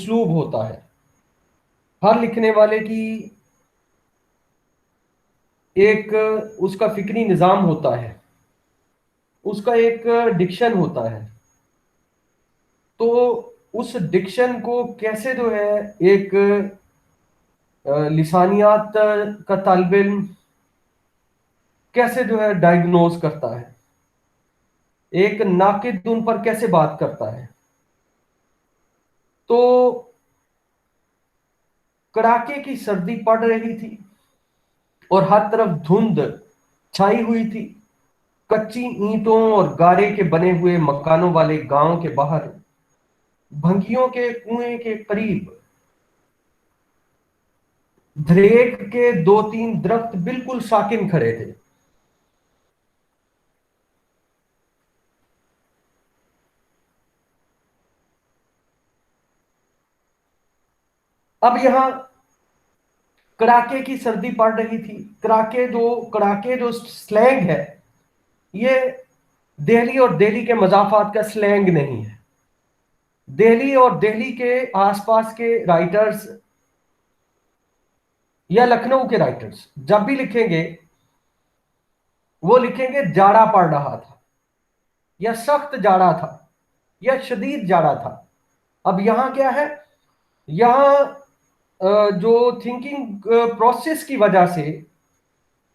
उस्लूब होता है, हर लिखने वाले की एक उसका फिक्री निज़ाम होता है, उसका एक डिक्शन होता है। तो उस डिक्शन को कैसे जो है एक लिसानियात का तालिब इल्म कैसे जो है डायग्नोज करता है, एक नाकिद उन पर कैसे बात करता है। तो कड़ाके की सर्दी पड़ रही थी और हर तरफ धुंध छाई हुई थी। कच्ची ईंटों और गारे के बने हुए मकानों वाले गांव के बाहर भंगियों के कुएं के करीब धरेक के दो तीन दरख्त बिल्कुल साकिन खड़े थे। अब यहां कड़ाके की सर्दी पड़ रही थी। कड़ाके जो स्लैंग है, ये दिल्ली और दिल्ली के मजाफात का स्लैंग नहीं है। दिल्ली और दिल्ली के आसपास के राइटर्स या लखनऊ के राइटर्स जब भी लिखेंगे, वो लिखेंगे जाड़ा पड़ रहा था, या सख्त जाड़ा था, या शदीद जाड़ा था। अब यहां क्या है, यहां जो थिंकिंग प्रोसेस की वजह से,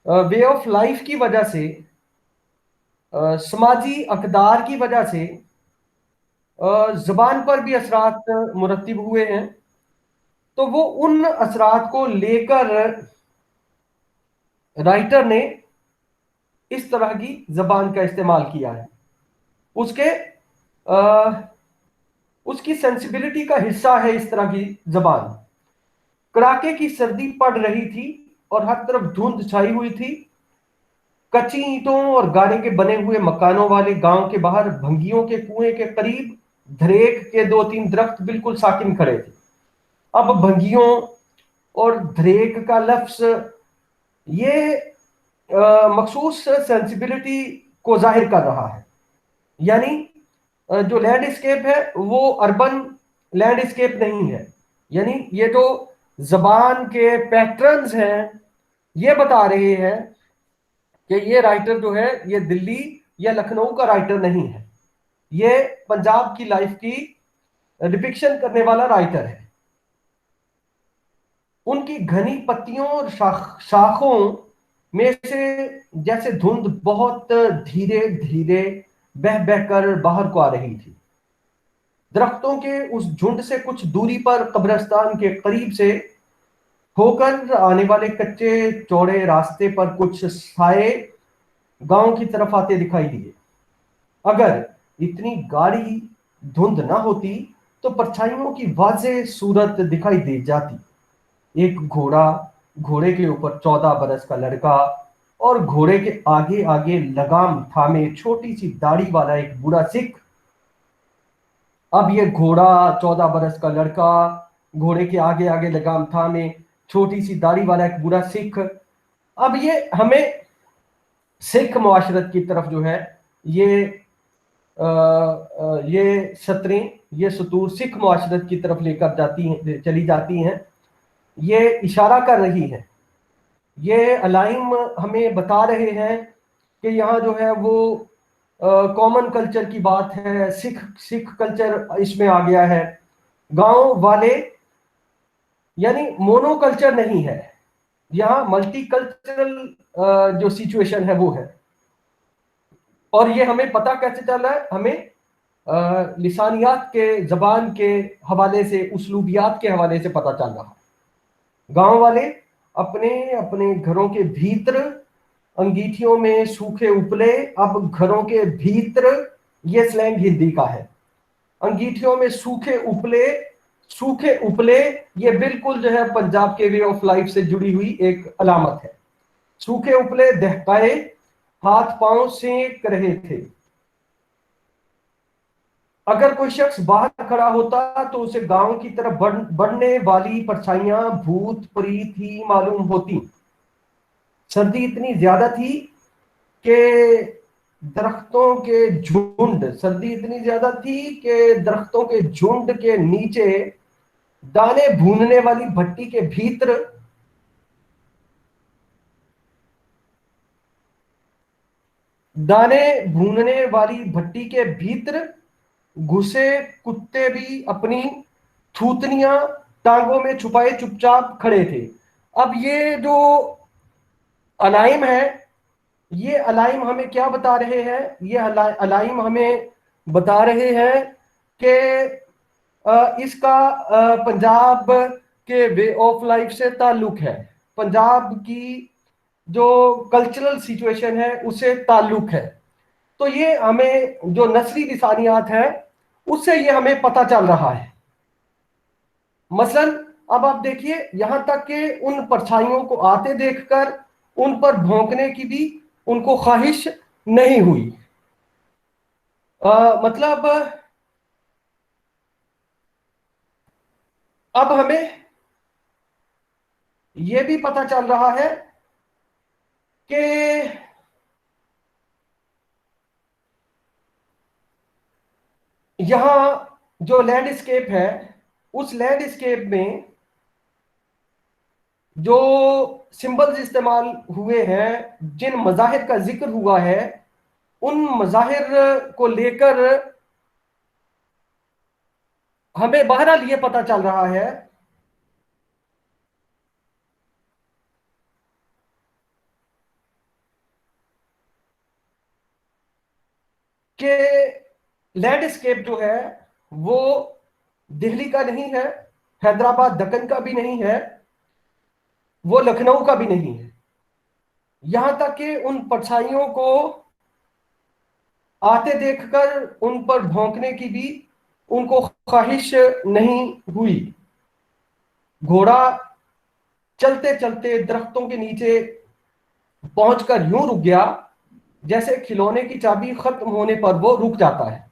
वे ऑफ लाइफ की वजह से, समाजी अकदार की वजह से जबान पर भी असरात मुरतब हुए हैं। तो वो उन असरात को लेकर राइटर ने इस तरह की जबान का इस्तेमाल किया है। उसके आ, उसकी सेंसिबिलिटी का हिस्सा है इस तरह की जबान। कड़ाके की सर्दी पड़ रही थी और हर तरफ धुंध छाई हुई थी। कच्ची ईंटों और गारे के बने हुए मकानों वाले गांव के बाहर भंगियों के कुएं के करीब धरेक के दो तीन दरख्त बिल्कुल साकिन खड़े थे। अब भंगियों और धरेक का लफ्ज ये मखसूस सेंसिबिलिटी को जाहिर कर रहा है। यानी जो लैंडस्केप है वो अर्बन लैंडस्केप नहीं है। यानी ये जो जबान के पैटर्न्स हैं, ये बता रहे हैं कि ये राइटर जो है ये दिल्ली या लखनऊ का राइटर नहीं है, ये पंजाब की लाइफ की डिपिक्शन करने वाला राइटर है। उनकी घनी पत्तियों और शाखों में से जैसे धुंध बहुत धीरे धीरे बह बहकर बाहर को आ रही थी। दरख्तों के उस झुंड से कुछ दूरी पर कब्रिस्तान के करीब से होकर आने वाले कच्चे चौड़े रास्ते पर कुछ साए गांव की तरफ आते दिखाई दिए। अगर इतनी गाढ़ी धुंध ना होती तो परछाइयों की वाज़ेह सूरत दिखाई दे जाती। एक घोड़ा, घोड़े के ऊपर 14 बरस का लड़का और घोड़े के आगे आगे लगाम थामे छोटी सी दाढ़ी वाला एक बूढ़ा सिख। अब ये घोड़ा, 14 बरस का लड़का, घोड़े के आगे आगे लगाम थामे छोटी सी दाढ़ी वाला एक बूढ़ा सिख, अब ये हमें सिख मुआशरत की तरफ जो है ये ये सतरें, ये सतूर सिख मुआशरत की तरफ लेकर जाती हैं, चली जाती हैं। ये इशारा कर रही है, ये अलाइम हमें बता रहे हैं कि यहाँ जो है वो कॉमन कल्चर की बात है, सिख सिख कल्चर इसमें आ गया है। गांव वाले यानी मोनोकल्चर नहीं है, यहाँ मल्टी कल्चरल जो सिचुएशन है वो है। और ये हमें पता कैसे चल रहा है, हमें लिसानियात के, जबान के हवाले से, उसलूबियात के हवाले से पता चल रहा है। गांव वाले अपने अपने घरों के भीतर अंगीठियों में सूखे उपले, अब घरों के भीतर, ये स्लैंग हिंदी का है। अंगीठियों में सूखे उपले, सूखे उपले, ये बिल्कुल जो है पंजाब के वे ऑफ लाइफ से जुड़ी हुई एक अलामत है। सूखे उपले दहकाए, हाथ पांव सेक रहे थे। अगर कोई शख्स बाहर खड़ा होता तो उसे गांव की तरफ बढ़ने वाली परछाइयां भूत प्रीत ही मालूम होती। सर्दी इतनी ज्यादा थी कि दरख्तों के झुंड, सर्दी इतनी ज्यादा थी कि दरख्तों के झुंड के नीचे दाने भूनने वाली भट्टी के भीतर, दाने भूनने वाली भट्टी के भीतर घुसे कुत्ते भी अपनी थूतनियां टांगों में छुपाए चुपचाप खड़े थे। अब ये जो अलाइम है, ये अलाइम हमें क्या बता रहे हैं? ये अलाइम हमें बता रहे हैं कि इसका पंजाब के वे ऑफ लाइफ से ताल्लुक है, पंजाब की जो कल्चरल सिचुएशन है उससे ताल्लुक है। तो ये हमें जो नस्ली निशानियात है उससे ये हमें पता चल रहा है। मसलन अब आप देखिए, यहां तक कि उन परछाइयों को आते देखकर उन पर भौंकने की भी उनको ख्वाहिश नहीं हुई। मतलब अब हमें यह भी पता चल रहा है कि यहां जो लैंडस्केप है, उस लैंडस्केप में जो सिंबल्स इस्तेमाल हुए हैं, जिन मज़ाहिर का जिक्र हुआ है, उन मज़ाहिर को लेकर हमें बहरहाल ये पता चल रहा है कि लैंडस्केप जो है वो दिल्ली का नहीं है, हैदराबाद दक्कन का भी नहीं है, वो लखनऊ का भी नहीं है। यहां तक कि उन परछाइयों को आते देखकर उन पर भौंकने की भी उनको ख्वाहिश नहीं हुई। घोड़ा चलते चलते दरख्तों के नीचे पहुंचकर यूं रुक गया जैसे खिलौने की चाबी खत्म होने पर वो रुक जाता है।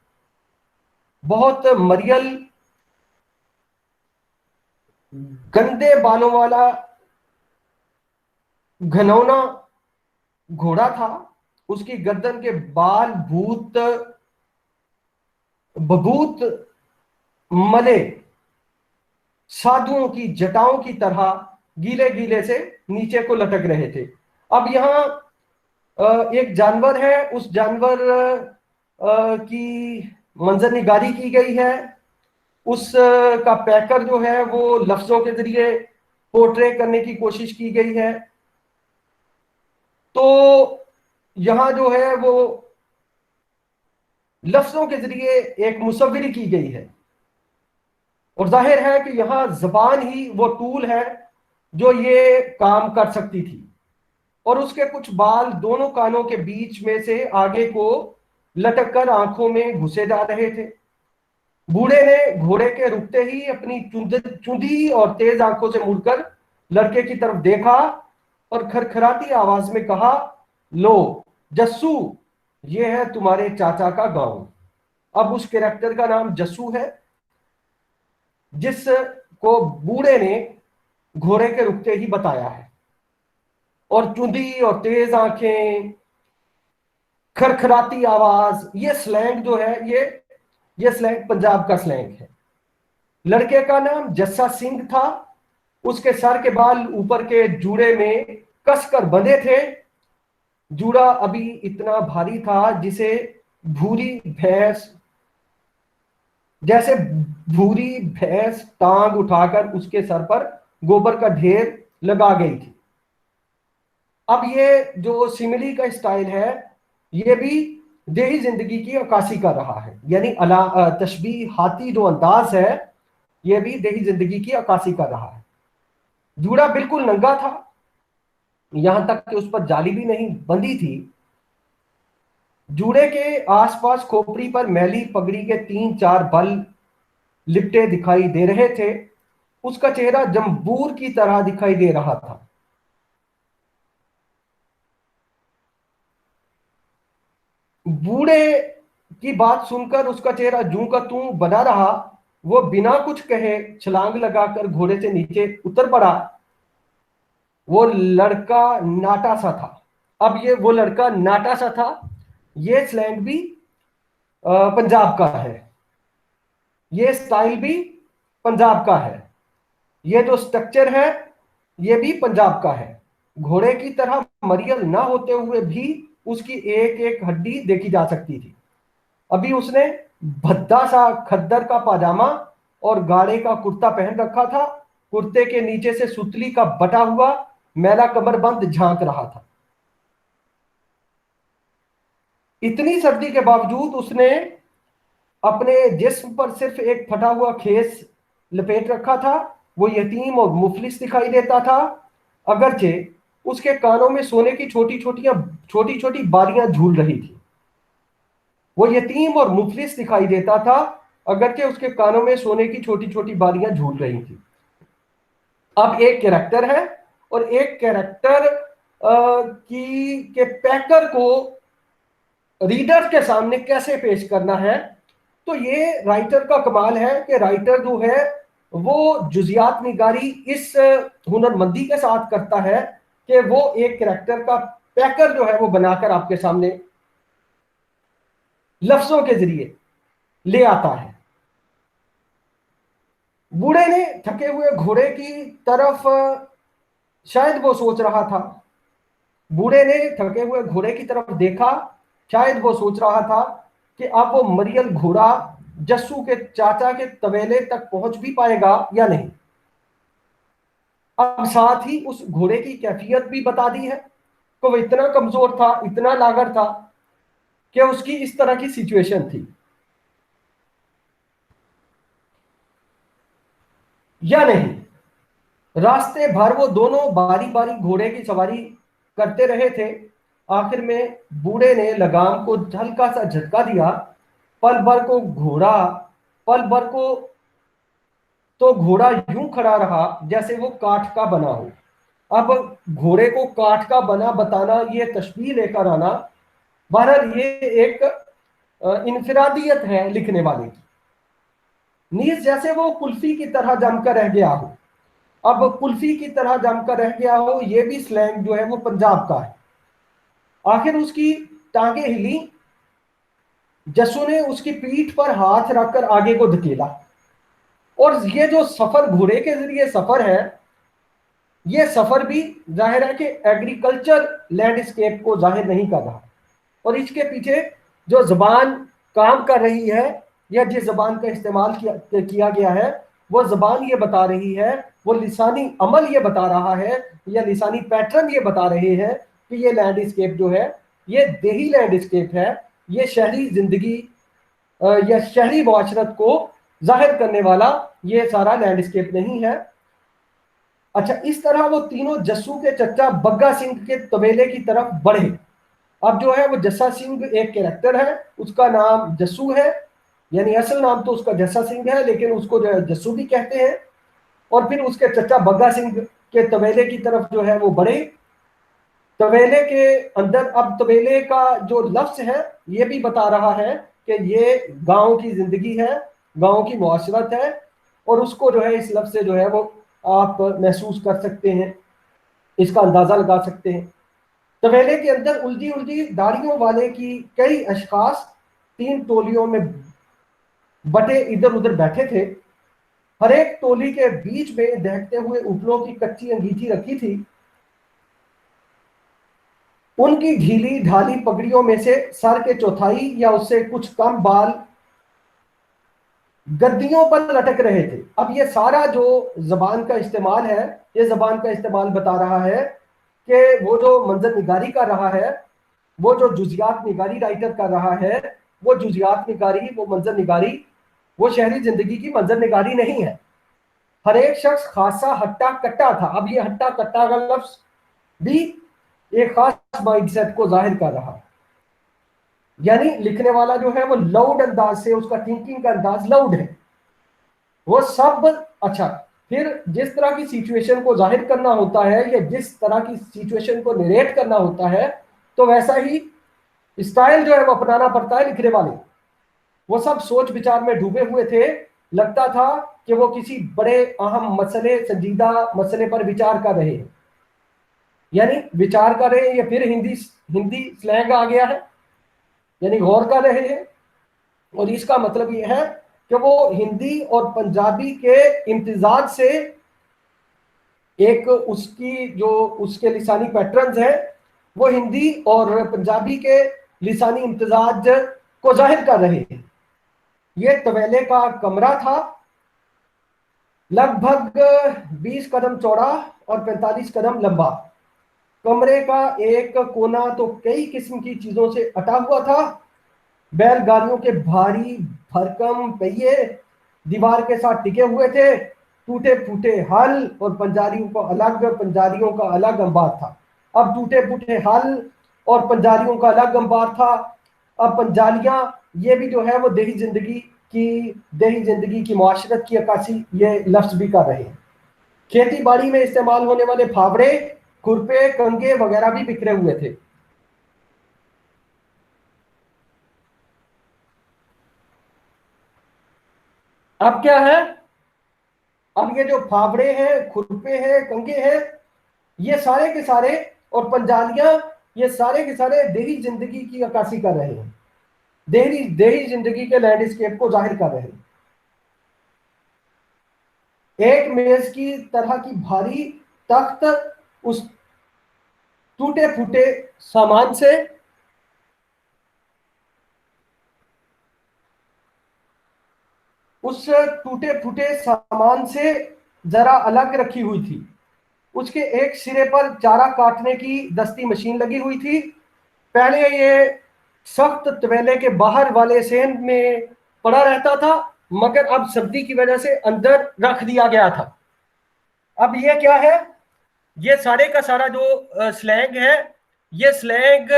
बहुत मरियल गंदे बालों वाला घनौना घोड़ा था। उसकी गर्दन के बाल भूत बबूत मले साधुओं की जटाओं की तरह गीले गीले से नीचे को लटक रहे थे। अब यहाँ एक जानवर है, उस जानवर की मंजर निगारी की गई है। उस का पैकर जो है वो लफ्जों के जरिए पोर्ट्रे करने की कोशिश की गई है। तो यहां जो है वो लफ्जों के जरिए एक मुसव्विरी की गई है, और जाहिर है कि यहां जबान ही वो टूल है जो ये काम कर सकती थी। और उसके कुछ बाल दोनों कानों के बीच में से आगे को लटक कर आंखों में घुसे जा रहे थे। बूढ़े ने घोड़े के रुकते ही अपनी चुंदी और तेज आंखों से मुड़कर लड़के की तरफ देखा और खरखराती आवाज में कहा, लो जस्सू, ये है तुम्हारे चाचा का गांव। अब उस कैरेक्टर का नाम जस्सू है, जिसको बूढ़े ने घोड़े के रुकते ही बताया है। और चुंदी और तेज आंखें, खरखराती आवाज, ये स्लैंग जो है ये स्लैंग पंजाब का स्लैंग है। लड़के का नाम जस्सा सिंह था। उसके सर के बाल ऊपर के जूड़े में कसकर बंधे थे। जूड़ा अभी इतना भारी था जिसे भूरी भैंस जैसे भूरी भैंस टांग उठाकर उसके सर पर गोबर का ढेर लगा गई थी। अब ये जो सिमिली का स्टाइल है, ये भी देही जिंदगी की अक्कासी कर रहा है, यानी तशबीहाती जो अंदाज है, ये भी देही जिंदगी की अक्कासी कर रहा है। जूड़ा बिल्कुल नंगा था, यहां तक कि उस पर जाली भी नहीं बंधी थी। जूड़े के आसपास खोपड़ी पर मैली पगड़ी के 3-4 बल लिपटे दिखाई दे रहे थे। उसका चेहरा जम्बूर की तरह दिखाई दे रहा था। बूढ़े की बात सुनकर उसका चेहरा जूं का तूं बना रहा। वो बिना कुछ कहे छलांग लगाकर घोड़े से नीचे उतर पड़ा। वो लड़का नाटा सा था। अब ये वो लड़का नाटा सा था, ये स्लैंग भी पंजाब का है, ये स्टाइल भी पंजाब का है। ये जो स्ट्रक्चर है ये भी पंजाब का है। घोड़े की तरह मरियल ना होते हुए भी उसकी एक एक हड्डी देखी जा सकती थी। अभी उसने भद्दा सा खद्दर का पाजामा और गाढ़े का कुर्ता पहन रखा था। कुर्ते के नीचे से सुतली का बटा हुआ मैला कमरबंद झांक रहा था। इतनी सर्दी के बावजूद उसने अपने जिस्म पर सिर्फ एक फटा हुआ खेस लपेट रखा था। वो यतीम और मुफलिस दिखाई देता था, अगरचे उसके कानों में सोने की छोटी छोटी बालियां झूल रही थी। वो यतीम और मुफलिस दिखाई देता था, अगरचे उसके कानों में सोने की छोटी छोटी बालियां झूल रही थी। अब एक कैरेक्टर है और एक कैरेक्टर की के पैकर को रीडर के सामने कैसे पेश करना है। तो ये राइटर का कमाल है कि राइटर जो है वो जुजियात निगारी इस हुनरमंदी के साथ करता है कि वो एक कैरेक्टर का पैकर जो है वो बनाकर आपके सामने लफ्जों के जरिए ले आता है। बूढ़े ने थके हुए घोड़े की तरफ, शायद वो सोच रहा था, बूढ़े ने थके हुए घोड़े की तरफ देखा। शायद वो सोच रहा था कि अब वो मरियल घोड़ा जस्सू के चाचा के तवेले तक पहुंच भी पाएगा या नहीं। अब साथ ही उस घोड़े की कैफियत भी बता दी है कि वो इतना कमजोर था, इतना लागर था कि उसकी इस तरह की सिचुएशन थी या नहीं। रास्ते भर वो दोनों बारी बारी घोड़े की सवारी करते रहे थे। आखिर में बूढ़े ने लगाम को हल्का सा झटका दिया। पल भर को घोड़ा पल भर को तो घोड़ा यूं खड़ा रहा जैसे वो काठ का बना हो। अब घोड़े को काठ का बना बताना, ये तशबीह लेकर आना, बहरहाल ये एक इनफिरादियत है लिखने वाले की। नीस जैसे वो कुल्फी की तरह जमकर रह गया हो। अब कुल्फी की तरह जमकर रह गया हो, ये भी स्लैंग जो है वो पंजाब का है। आखिर उसकी टांगे हिली। जस्सू ने उसकी पीठ पर हाथ रखकर आगे को धकेला। और ये जो सफर घोड़े के जरिए सफर है, ये सफर भी जाहिर है कि एग्रीकल्चर लैंडस्केप को जाहिर नहीं कर रहा। और इसके पीछे जो जबान काम कर रही है या जिस जबान का इस्तेमाल किया गया है, वो जबान ये बता रही है, वो लिसानी अमल ये बता रहा है या लिसानी पैटर्न ये बता रहे हैं कि ये लैंडस्केप जो है ये देही लैंडस्केप है। ये शहरी जिंदगी या शहरी मुआशरत को जाहिर करने वाला ये सारा लैंडस्केप नहीं है। अच्छा, इस तरह वो तीनों जस्सू के चचा बग्गा सिंह के तबेले की तरफ बढ़े। अब जो है वो जस्सा सिंह एक कैरेक्टर है, उसका नाम जस्सू है, यानी असल नाम तो उसका जस्सा सिंह है लेकिन उसको जो है जस्सू भी कहते हैं। और फिर उसके चचा बग्गा सिंह के तबेले की तरफ जो है वो बढ़े। तबेले के अंदर, अब तबेले का जो लफ्ज है ये भी बता रहा है कि ये गांव की जिंदगी है, गांव की मुआशरत है। और उसको जो है इस लफ्ज से जो है वो आप महसूस कर सकते हैं, इसका अंदाजा लगा सकते हैं। तबेले के अंदर उलझी उलझी दाढ़ियों वाले की कई अशखास तीन टोलियों में बटे इधर उधर बैठे थे। हर एक टोली के बीच में दहकते हुए उपलों की कच्ची अंगीठी रखी थी। उनकी ढीली ढाली पगड़ियों में से सर के चौथाई या उससे कुछ कम बाल गद्दियों पर लटक रहे थे। अब ये सारा जो जबान का इस्तेमाल है, ये जबान का इस्तेमाल बता रहा है कि वो जो मंजर निगारी कर रहा है, वो जो जुजियात निगारी राइटर कर रहा है, वो जुजियात निगारी, वो मंजर निगारी, वो शहरी जिंदगी की मंजर निगारी नहीं है। हर एक शख्स खासा हट्टा कट्टा था। अब ये हट्टा कट्टा का लफ्ज भी एक खास माइंडसेट को जाहिर कर रहा है। यानी लिखने वाला जो है वो लाउड अंदाज से, उसका थिंकिंग का अंदाज लाउड है, वो सब। अच्छा, फिर जिस तरह की सिचुएशन को जाहिर करना होता है या जिस तरह की सिचुएशन को नरेट करना होता है, तो वैसा ही स्टाइल जो है वो अपनाना पड़ता है लिखने वाले। वो सब सोच विचार में डूबे हुए थे। लगता था कि वो किसी बड़े अहम मसले, संजीदा मसले पर विचार कर रहे हैं। यानी विचार कर रहे हैं, या फिर हिंदी हिंदी स्लैंग आ गया है, यानी गौर कर रहे हैं। और इसका मतलब यह है कि वो हिंदी और पंजाबी के इम्तिजाज से एक उसकी जो उसके लिसानी पैटर्न्स हैं वो हिंदी और पंजाबी के लिसानी इम्तिजाज को जाहिर कर रहे हैं। ये तवेले का कमरा था, लगभग 20 कदम चौड़ा और 45 कदम लंबा। कमरे का एक कोना तो कई किस्म की चीजों से अटा हुआ था। बैलगाड़ियों के भारी भरकम पहिए दीवार के साथ टिके हुए थे। टूटे फूटे हल और पंजारियों का अलग अंबार था। अब टूटे फूटे हल और पंजारियों का अलग अंबार था। अब पंजालियां ये भी जो है वो देही जिंदगी की मुआशरत की अक्कासी ये लफ्ज भी कर रहे हैं। खेती बाड़ी में इस्तेमाल होने वाले फावड़े, खुरपे, कंगे वगैरह भी बिखरे हुए थे। अब क्या है, अब ये जो फावड़े हैं, खुरपे हैं, कंगे हैं, ये सारे के सारे और पंजालियां, ये सारे के सारे देही जिंदगी की अक्कासी कर रहे हैं, देही देही जिंदगी के लैंडस्केप को जाहिर कर रहे हैं। एक मेज की तरह की भारी तख्त उस टूटे फूटे सामान से उस टूटे फूटे सामान से जरा अलग रखी हुई थी। उसके एक सिरे पर चारा काटने की दस्ती मशीन लगी हुई थी। पहले ये सख्त तवेले के बाहर वाले सेन में पड़ा रहता था, मगर अब सर्दी की वजह से अंदर रख दिया गया था। अब ये क्या है, ये सारे का सारा जो स्लैंग है, ये स्लैंग,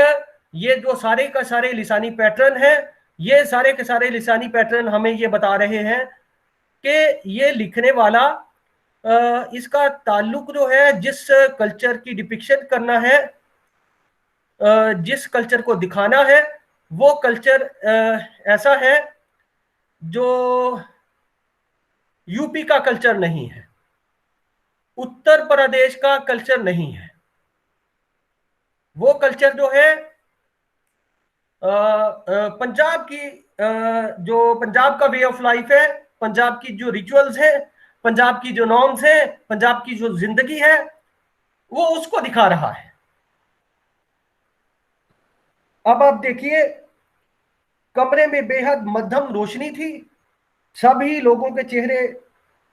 ये जो सारे का सारे लिसानी पैटर्न है, ये सारे के सारे लिसानी पैटर्न हमें ये बता रहे हैं कि ये लिखने वाला इसका ताल्लुक जो है जिस कल्चर की डिपिक्शन करना है, जिस कल्चर को दिखाना है, वो कल्चर ऐसा है जो यूपी का कल्चर नहीं है, उत्तर प्रदेश का कल्चर नहीं है। वो कल्चर जो है पंजाब की, जो पंजाब का वे ऑफ लाइफ है, पंजाब की जो रिचुअल्स है, पंजाब की जो नॉर्म्स है, पंजाब की जो जिंदगी है, वो उसको दिखा रहा है। अब आप देखिए, कमरे में बेहद मध्यम रोशनी थी। सभी लोगों के चेहरे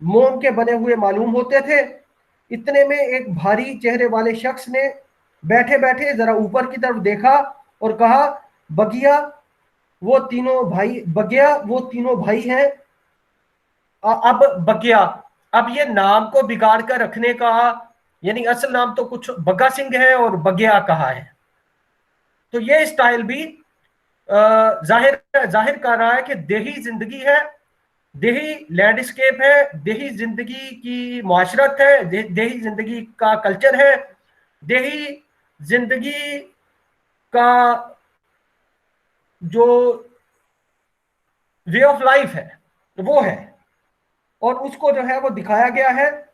मोम के बने हुए मालूम होते थे। इतने में एक भारी चेहरे वाले शख्स ने बैठे बैठे जरा ऊपर की तरफ देखा और कहा, बगिया वो तीनों भाई हैं। अब बगिया, अब ये नाम को बिगाड़ कर रखने का, यानी असल नाम तो कुछ बग्गा सिंह है और बगिया कहा है, तो ये स्टाइल भी जाहिर जाहिर कर रहा है कि देही जिंदगी है, देही लैंडस्केप है, देही जिंदगी की मुआशरत है, देही जिंदगी का कल्चर है, देही जिंदगी का जो वे ऑफ लाइफ है वो है, और उसको जो है वो दिखाया गया है।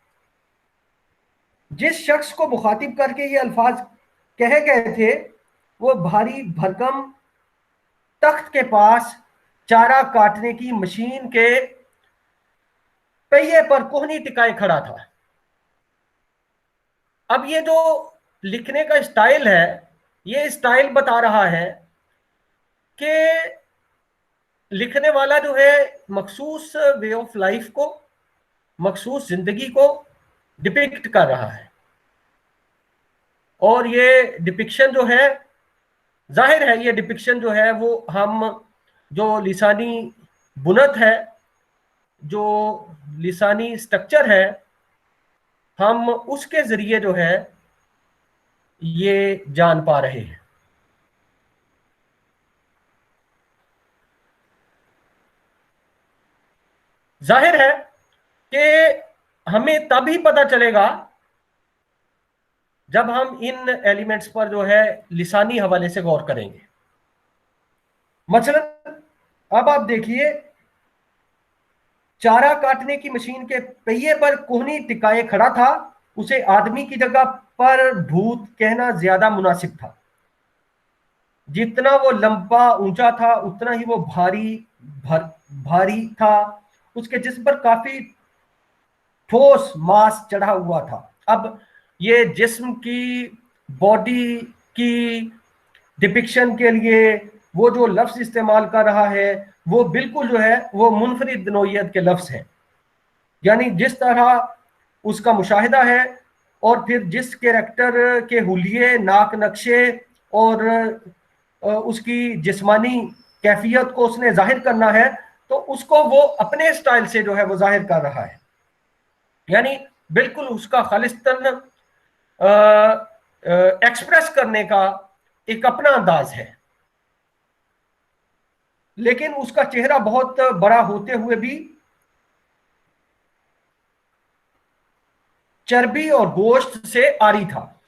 जिस शख्स को मुखातिब करके ये अल्फाज कहे गए थे वो भारी भरकम तख्त के पास चारा काटने की मशीन के पहिए पर कोहनी टिकाए खड़ा था। अब ये जो लिखने का स्टाइल है, ये स्टाइल बता रहा है कि लिखने वाला जो है मखसूस वे ऑफ लाइफ को, मखसूस जिंदगी को डिपिक्ट कर रहा है। और ये डिपिक्शन जो है, जाहिर है ये डिपिक्शन जो है वो हम जो लिसानी बुनत है, जो लिसानी स्ट्रक्चर है, हम उसके जरिए जो है ये जान पा रहे हैं। जाहिर है कि हमें तभी पता चलेगा जब हम इन एलिमेंट्स पर जो है लिसानी हवाले से गौर करेंगे। मसलन अब आप देखिए, चारा काटने की मशीन के पहिए पर कोहनी टिकाए खड़ा था। उसे आदमी की जगह पर भूत कहना ज्यादा मुनासिब था। जितना वो लंबा ऊंचा था उतना ही वो भारी था। उसके जिस्म पर काफी ठोस मांस चढ़ा हुआ था। अब ये जिस्म की, बॉडी की डिपिक्शन के लिए वो जो लफ्ज इस्तेमाल कर रहा है वो बिल्कुल जो है वो मुनफरिद नौइयत के लफ्ज हैं। यानी जिस तरह उसका मुशाहिदा है और फिर जिस कैरेक्टर के हुलिये, नाक नक्शे और उसकी जिस्मानी कैफियत को उसने जाहिर करना है, तो उसको वो अपने स्टाइल से जो है वो जाहिर कर रहा है। यानी बिल्कुल उसका खालिस्तन एक्सप्रेस करने का एक अपना अंदाज है। लेकिन उसका चेहरा बहुत बड़ा होते हुए भी चर्बी और गोश्त से आरी था।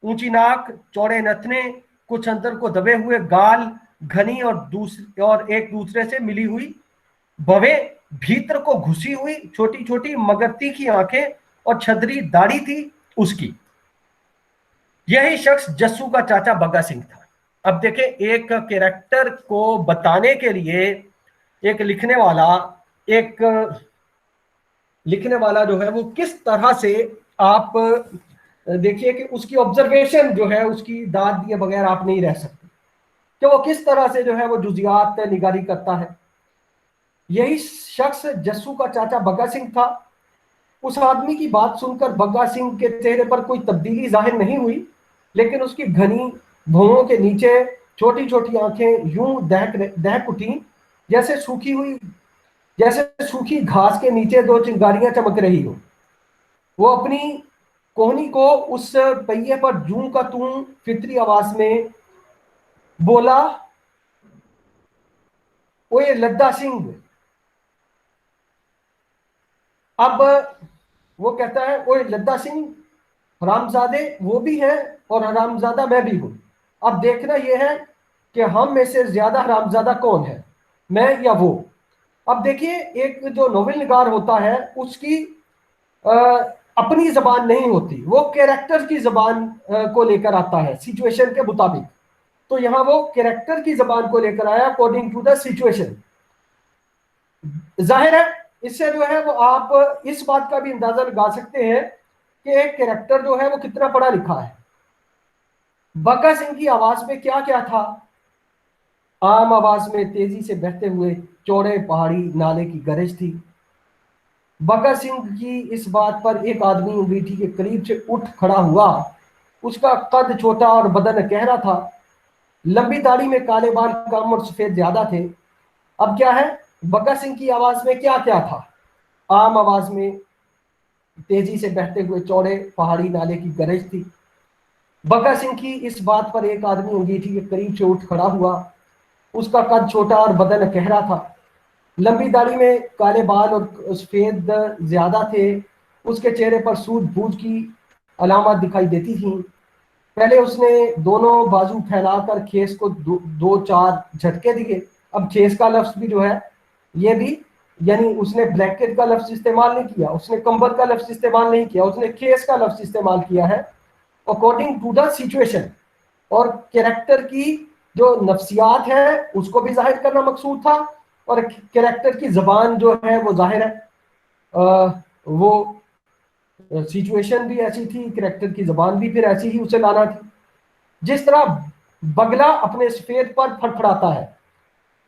ऊंची नाक, चौड़े नथने, कुछ अंतर को दबे हुए गाल, घनी और एक दूसरे से मिली हुई भवें, भीतर को घुसी हुई छोटी छोटी मगर तीखी आंखें और छदरी दाढ़ी थी उसकी। यही शख्स जस्सू का चाचा बग्गा सिंह था। अब देखें, एक कैरेक्टर को बताने के लिए एक एक लिखने वाला जो है वो किस तरह से, आप देखिए कि उसकी ऑब्जर्वेशन जो है, उसकी दाद दिए बगैर आप नहीं रह सकते कि वो किस तरह से जो है वो जुजियात निगारी करता है। यही शख्स जस्सू का चाचा बग्गा सिंह था। उस आदमी की बात सुनकर बग्गा सिंह के चेहरे पर कोई तब्दीली जाहिर नहीं हुई, लेकिन उसकी घनी भौहों के नीचे छोटी छोटी आंखें यूं दहक उठी जैसे सूखी घास के नीचे दो चिंगारियां चमक रही हो। वो अपनी कोहनी को उस पहिए पर जूं का तूं फितरी आवाज में बोला, ओए लद्दा सिंह। अब वो कहता है, ओए लद्दा सिंह, हरामजादे वो भी है और हरामजादा मैं भी हूं। अब देखना यह है कि हम में से ज्यादा हरामजादा कौन है, मैं या वो। अब देखिए, एक जो नोवेल निगार होता है उसकी अ, अपनी जबान नहीं होती, वो कैरेक्टर की जबान को लेकर आता है सिचुएशन के मुताबिक। तो यहां वो कैरेक्टर की जबान को लेकर आया अकॉर्डिंग टू द सिचुएशन। जाहिर है, इससे जो है वो आप इस बात का भी अंदाजा लगा सकते हैं कि एक कैरेक्टर जो है वो कितना पढ़ा लिखा है। बग्गा सिंह की आवाज में क्या क्या था? आम आवाज में तेजी से बहते हुए चौड़े पहाड़ी नाले की गरज थी। बग्गा सिंह की इस बात पर एक आदमी अंगीठी के करीब से उठ खड़ा हुआ। उसका कद छोटा और बदन गहरा था। लंबी दाढ़ी में काले बाल कम और सफेद ज्यादा थे। अब क्या है, बग्गा सिंह की आवाज में क्या क्या था? आम आवाज में तेजी से बहते हुए चौड़े पहाड़ी नाले की गरज थी। बग्गा सिंह की इस बात पर एक आदमी अंगीठी के करीब से उठ खड़ा हुआ। उसका कद छोटा और बदन गहरा था। लंबी दाढ़ी में काले बाल और सफेद ज्यादा थे। उसके चेहरे पर सूझबूझ की अलामत दिखाई देती थी। पहले उसने दोनों बाजू फैलाकर खेस को दो चार झटके दिए। अब खेस का लफ्ज भी जो है ये भी, यानी उसने ब्लैंकेट का लफ्ज इस्तेमाल नहीं किया, उसने कंबल का लफ्ज इस्तेमाल नहीं किया, उसने खेस का लफ्ज इस्तेमाल किया है अकॉर्डिंग टू द सिचुएशन। और कैरेक्टर की जो नफ्सियात है उसको भी जाहिर करना मकसूद था, और कैरेक्टर की जबान जो है वो जाहिर है वो सिचुएशन भी ऐसी थी, कैरेक्टर की जबान भी फिर ऐसी ही उसे लाना थी। जिस तरह बगला अपने सफेद पर फड़फड़ाता है।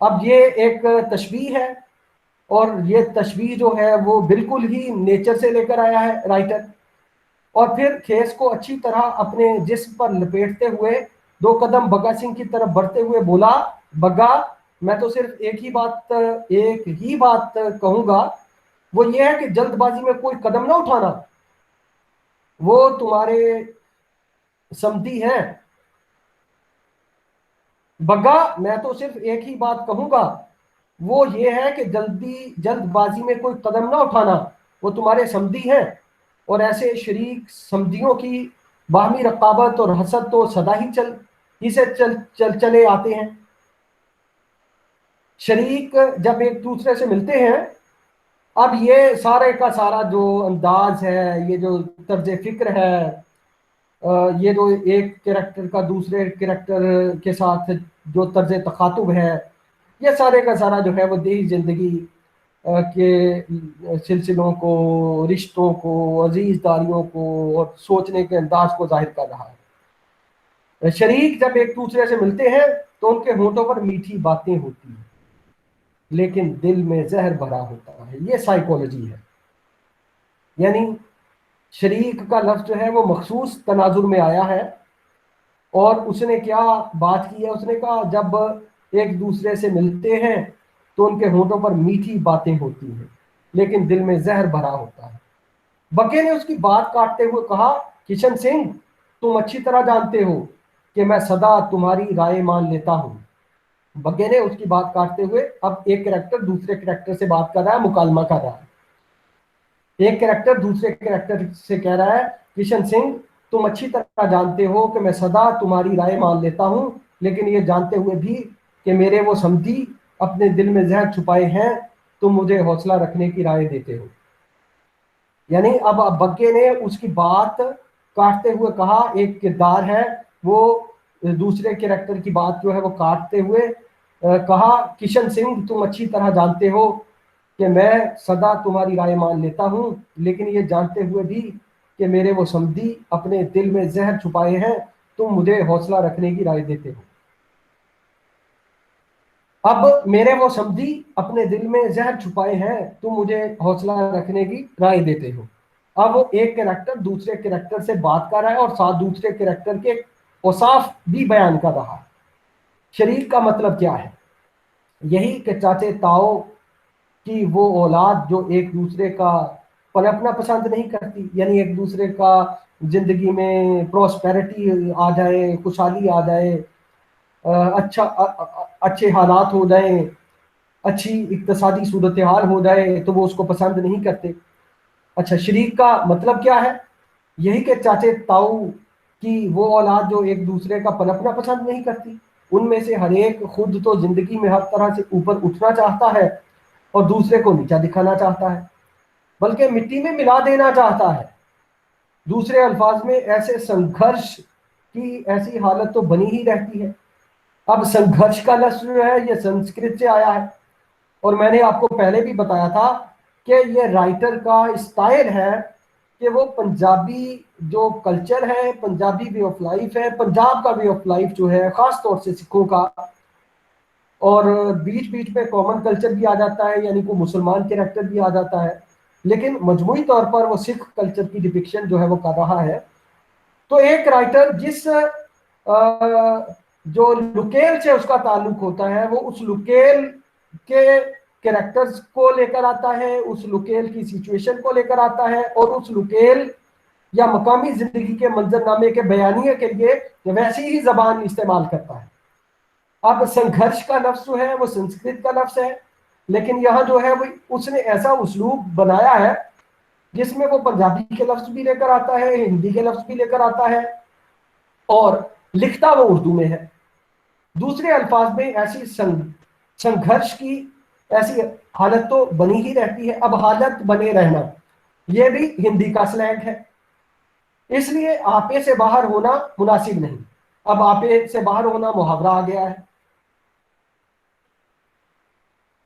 अब ये एक तशबीह है, और ये तशबीह जो है वो बिल्कुल ही नेचर से लेकर आया है राइटर। और फिर खेस को अच्छी तरह अपने जिस्म पर लपेटते हुए दो कदम बग्गा सिंह की तरफ बढ़ते हुए बोला, बग्गा, मैं तो सिर्फ एक ही बात कहूंगा, वो ये है कि जल्दबाजी में कोई कदम ना उठाना। वो तुम्हारे समधी हैं। बग्गा, मैं तो सिर्फ एक ही बात कहूंगा, वो ये है कि जल्दबाजी में कोई कदम ना उठाना। वो तुम्हारे समधी हैं, और ऐसे शरीक समधियों की बाहमी रकाबत और हसद तो सदा ही से चले आते हैं। शरीक जब एक दूसरे से मिलते हैं, अब ये सारे का सारा जो अंदाज है, ये जो तर्ज फिक्र है, ये जो एक कैरेक्टर का दूसरे कैरेक्टर के साथ जो तर्ज तखातुब है, ये सारे का सारा जो है वो देही जिंदगी के सिलसिलों को, रिश्तों को, अजीजदारियों को और सोचने के अंदाज को जाहिर कर रहा है। शरीक जब एक दूसरे से मिलते हैं तो उनके होठों पर मीठी बातें होती हैं, लेकिन दिल में जहर भरा होता है। ये साइकोलॉजी है। यानी शरीक का लफ्ज जो है वो मखसूस तनाजुर में आया है, और उसने क्या बात की है, उसने कहा जब एक दूसरे से मिलते हैं तो उनके होठों पर मीठी बातें होती हैं, लेकिन दिल में जहर भरा होता है। बके ने उसकी बात काटते हुए कहा, किशन सिंह, तुम अच्छी तरह जानते हो कि मैं सदा तुम्हारी राय मान लेता हूँ। बके ने उसकी बात काटते हुए, अब एक कैरेक्टर दूसरे कैरेक्टर से बात कर रहा है, मुकालमा कर रहा है। एक कैरेक्टर दूसरे कैरेक्टर से कह रहा है, किशन सिंह, तुम अच्छी तरह जानते हो कि मैं सदा तुम्हारी राय मान लेता हूं, लेकिन ये जानते हुए भी कि मेरे वो समधी अपने दिल में जहर छुपाए हैं, तुम मुझे हौसला रखने की राय देते हो। यानी अब बग्गे ने उसकी बात काटते हुए कहा, एक किरदार है वो दूसरे कैरेक्टर की बात जो है वो काटते हुए कहा, किशन सिंह, तुम अच्छी तरह जानते हो कि मैं सदा तुम्हारी राय मान लेता हूं, लेकिन ये जानते हुए भी कि मेरे वो समधी अपने दिल में जहर छुपाए हैं, तुम मुझे हौसला रखने की राय देते हो। अब मेरे वो समधी अपने दिल में जहर छुपाए हैं, तुम मुझे हौसला रखने की राय देते हो। अब वो एक कैरेक्टर दूसरे कैरेक्टर से बात कर रहा है और साथ दूसरे कैरेक्टर के औसाफ भी बयान कर रहा है। शरीक का मतलब क्या है? यही कि चाचे ताओ कि वो औलाद जो एक दूसरे का पनपना पसंद नहीं करती, यानी एक दूसरे का जिंदगी में प्रॉस्पेरिटी आ जाए, खुशहाली आ जाए, अच्छे हालात हो जाए, अच्छी इक्तसादी सूरत हाल हो जाए, तो वो उसको पसंद नहीं करते। अच्छा, शरीक का मतलब क्या है? यही कि चाचे ताऊ की वो औलाद जो एक दूसरे का पनपना पसंद नहीं करती, उनमें से हर एक खुद तो जिंदगी में हर तरह से ऊपर उठना चाहता है और दूसरे को नीचा दिखाना चाहता है, बल्कि मिट्टी में मिला देना चाहता है। दूसरे अल्फाज में ऐसे संघर्ष की ऐसी हालत तो बनी ही रहती है। अब संघर्ष का लफ्ज जो है ये संस्कृत से आया है, और मैंने आपको पहले भी बताया था कि ये राइटर का स्टाइल है कि वो पंजाबी जो कल्चर है, पंजाबी वे ऑफ लाइफ है, पंजाब का वे ऑफ लाइफ जो है, खास तौर से सिखों का, और बीच बीच में कॉमन कल्चर भी आ जाता है, यानी को मुसलमान कैरेक्टर भी आ जाता है, लेकिन मजमूई तौर पर वो सिख कल्चर की डिपिक्शन जो है वो कर रहा है। तो एक राइटर जिस जो लुकेल से उसका ताल्लुक होता है, वो उस लुकेल के कैरेक्टर्स को लेकर आता है, उस लुकेल की सिचुएशन को लेकर आता है, और उस लुकेल या मकामी जिंदगी के मंजरनामे के बयानिए के लिए वैसी ही जबान इस्तेमाल करता है। अब संघर्ष का लफ्ज जो है वो संस्कृत का लफ्ज है, लेकिन यहाँ जो है वो उसने ऐसा उसलूब बनाया है जिसमें वो पंजाबी के लफ्ज भी लेकर आता है, हिंदी के लफ्ज भी लेकर आता है, और लिखता वो उर्दू में है। दूसरे अल्फाज में ऐसी संघर्ष की ऐसी हालत तो बनी ही रहती है। अब हालत बने रहना ये भी हिंदी का स्लैंग है, इसलिए आपे से बाहर होना मुनासिब नहीं। अब आपे से बाहर होना मुहावरा आ गया है।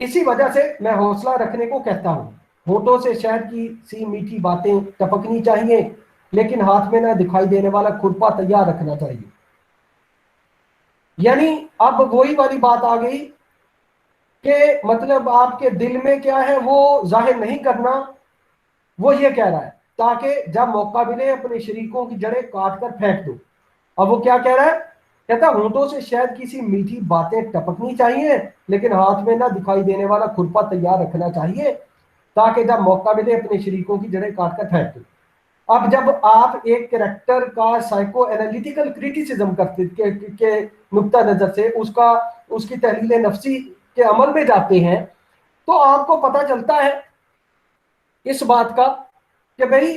इसी वजह से मैं हौसला रखने को कहता हूं। होठों से शहद की सी मीठी बातें टपकनी चाहिए, लेकिन हाथ में ना दिखाई देने वाला खुरपा तैयार रखना चाहिए। यानी अब वही वाली बात आ गई कि मतलब आपके दिल में क्या है वो जाहिर नहीं करना। वो ये कह रहा है ताकि जब मौका मिले अपने शरीकों की जड़ें काट कर फेंक दो। अब वो क्या कह रहा है? कहता होंठों से शायद किसी मीठी बातें टपकनी चाहिए, लेकिन हाथ में ना दिखाई देने वाला खुरपा तैयार रखना चाहिए, ताकि जब मौका मिले अपने शरीकों की जड़ें काट कर फेंक दो। अब जब आप एक कैरेक्टर का साइको एनालिटिकल क्रिटिसिज्म करते के नुक्ता नजर से उसका उसकी तहलील नफसी के अमल में जाते हैं, तो आपको पता चलता है इस बात का कि भाई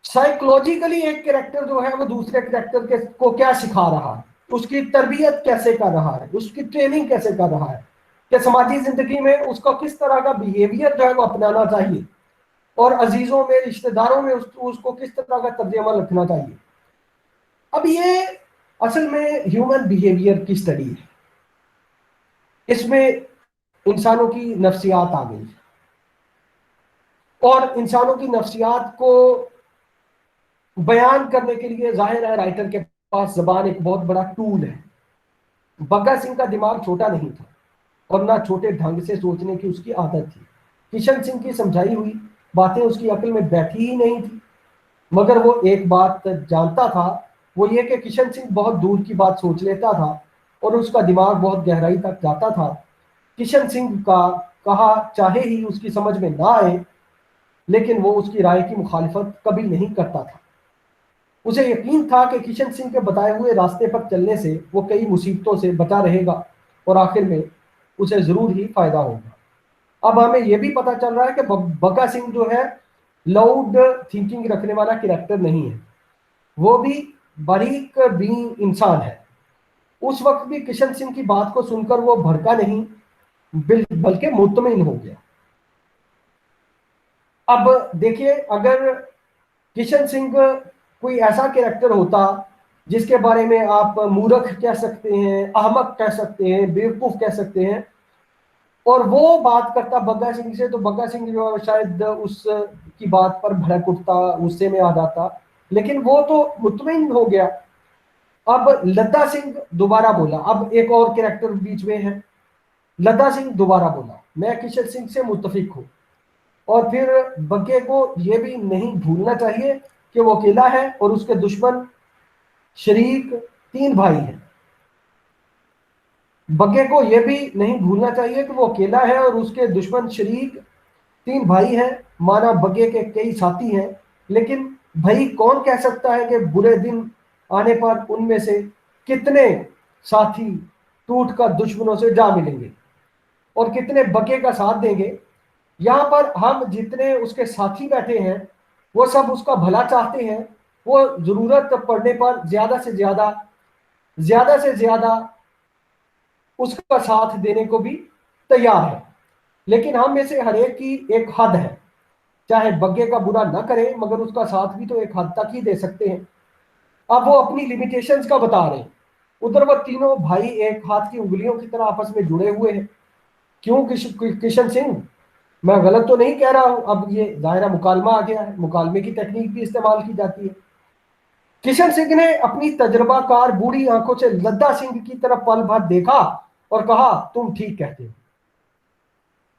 साइकोलॉजिकली एक कैरेक्टर जो है वो दूसरे कैरेक्टर के को क्या सिखा रहा है, उसकी तरबियत कैसे कर रहा है, उसकी ट्रेनिंग कैसे कर रहा है, कि समाजी जिंदगी में उसको किस तरह का बिहेवियर जो है वो अपनाना चाहिए, और अजीजों में रिश्तेदारों में उसको किस तरह का तर्जुमा रखना चाहिए। अब ये असल में ह्यूमन बिहेवियर की स्टडी है, इसमें इंसानों की नफ्सियात आ गई। और इंसानों की नफ्सियात को बयान करने के लिए जाहिर है राइटर के पास जबान एक बहुत बड़ा टूल है। बग्गा सिंह का दिमाग छोटा नहीं था और ना छोटे ढंग से सोचने की उसकी आदत थी। किशन सिंह की समझाई हुई बातें उसकी अकल में बैठी ही नहीं थी, मगर वो एक बात जानता था, वो ये कि किशन सिंह बहुत दूर की बात सोच लेता था और उसका दिमाग बहुत गहराई तक जाता था। किशन सिंह का कहा चाहे ही उसकी समझ में ना आए, लेकिन वो उसकी राय की मुखालिफत कभी नहीं करता था। उसे यकीन था कि किशन सिंह के बताए हुए रास्ते पर चलने से वो कई मुसीबतों से बचा रहेगा और आखिर में उसे जरूर ही फायदा होगा। अब हमें यह भी पता चल रहा है कि बग्गा सिंह जो है लाउड थिंकिंग रखने वाला कैरेक्टर नहीं है, वो भी बारीक भी इंसान है। उस वक्त भी किशन सिंह की बात को सुनकर वो भड़का नहीं, बल्कि मुतमिन हो गया। अब देखिए, अगर किशन सिंह कोई ऐसा कैरेक्टर होता जिसके बारे में आप मूर्ख कह सकते हैं, अहमक कह सकते हैं, बेवकूफ कह सकते हैं, और वो बात करता बग्गा सिंह से, तो बग्गा सिंह जो है शायद उस की बात पर भड़क उठता, गुस्से में आ जाता। लेकिन वो तो मुतमिन हो गया। अब लद्दा सिंह दोबारा बोला, अब एक और कैरेक्टर बीच में है। लद्दा सिंह दोबारा बोला, मैं किशन सिंह से मुत्तफिक हूं। और फिर बग्गे को यह भी नहीं भूलना चाहिए कि वो अकेला है और उसके दुश्मन शरीक 3 भाई हैं। बग्गे को यह भी नहीं भूलना चाहिए कि वो अकेला है और उसके दुश्मन शरीक 3 भाई हैं। माना बग्गे के कई साथी हैं, लेकिन भाई कौन कह सकता है कि बुरे दिन आने पर उनमें से कितने साथी टूट कर दुश्मनों से जा मिलेंगे और कितने बग्गे का साथ देंगे। यहाँ पर हम जितने उसके साथी बैठे हैं वो सब उसका भला चाहते हैं। वो जरूरत पड़ने पर ज्यादा से ज्यादा उसका साथ देने को भी तैयार है। लेकिन हम में से हर एक की एक हद है। चाहे बग्गे का बुरा ना करें, मगर उसका साथ भी तो एक हद तक ही दे सकते हैं। अब वो अपनी लिमिटेशंस का बता रहे हैं। उधर वो तीनों भाई एक हाथ की उंगलियों की तरह आपस में जुड़े हुए हैं। क्यों किशन सिंह, मैं गलत तो नहीं कह रहा हूं। अब ये दायरा मुकालमा आ गया है, मुकालमे की टेक्निक भी इस्तेमाल की जाती है। किशन सिंह ने अपनी तजर्बाकार बूढ़ी आंखों से लद्दा सिंह की तरफ पल भर देखा और कहा, तुम ठीक कहते हो।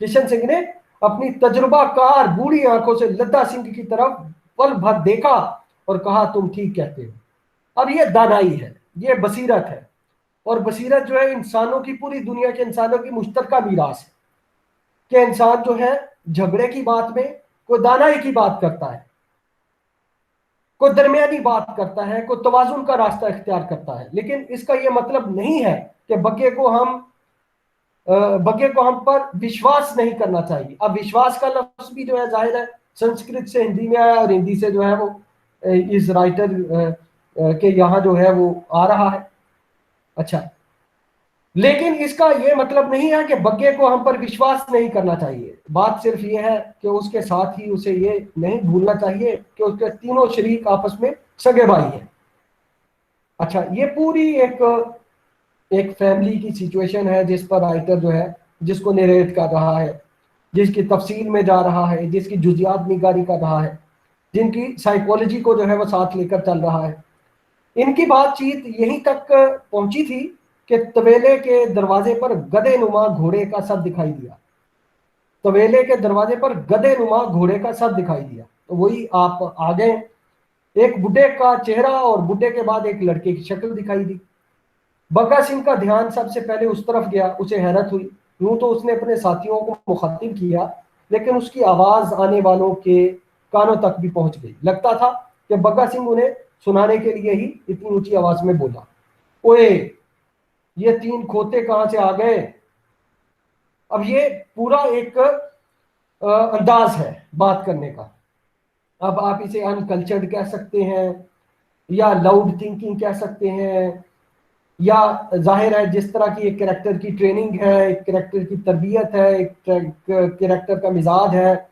किशन सिंह ने अपनी तजुर्बाकार बूढ़ी आंखों से लद्दा सिंह की तरफ पल भर देखा और कहा, तुम ठीक कहते हो। अब ये दानाई है, ये बसीरत है। और बसीरत जो है इंसानों की, पूरी दुनिया के इंसानों की मुश्तरका मीरास है कि इंसान जो है झगड़े की बात में कोई दानाई की बात करता है, कोई दरमियानी बात करता है, कोई तवाजुन का रास्ता इख्तियार करता है। लेकिन इसका यह मतलब नहीं है कि बग्गे को हम पर विश्वास नहीं करना चाहिए। अब विश्वास का लफ्ज भी जो है जाहिर है संस्कृत से हिंदी में आया और हिंदी से जो है वो इस राइटर के यहाँ जो है वो आ रहा है। अच्छा, लेकिन इसका यह मतलब नहीं है कि बग्गे को हम पर विश्वास नहीं करना चाहिए। बात सिर्फ ये है कि उसके साथ ही उसे ये नहीं भूलना चाहिए कि उसके तीनों शरीक आपस में सगे भाई हैं। अच्छा, ये पूरी एक फैमिली की सिचुएशन है जिस पर राइटर जो है जिसको नरेट कर रहा है, जिसकी तफसील में जा रहा है, जिसकी जुजियात निगारी कर रहा है, जिनकी साइकोलॉजी को जो है वो साथ लेकर चल रहा है। इनकी बातचीत यहीं तक पहुंची थी कि तवेले के दरवाजे पर गधे नुमा घोड़े का सर दिखाई दिया। तवेले के दरवाजे पर गधे नुमा घोड़े का सर दिखाई दिया, तो वही आप आ गए। एक बुढ़े का चेहरा और बुढ़े के बाद एक लड़के की शक्ल दिखाई दी। बग्गा सिंह का ध्यान सबसे पहले उस तरफ गया। उसे हैरत हुई। यूं तो उसने अपने साथियों को मुखातिब किया, लेकिन उसकी आवाज आने वालों के कानों तक भी पहुंच गई। लगता था कि बग्गा सिंह उन्हें सुनाने के लिए ही इतनी ऊंची आवाज में बोला, ओए, ये 3 खोते कहां से आ गए। अब ये पूरा एक अंदाज है बात करने का। अब आप इसे अनकल्चर्ड कह सकते हैं या लाउड थिंकिंग कह सकते हैं, या जाहिर है जिस तरह की एक कैरेक्टर की ट्रेनिंग है, एक कैरेक्टर की तरबियत है, एक कैरेक्टर का मिजाज है,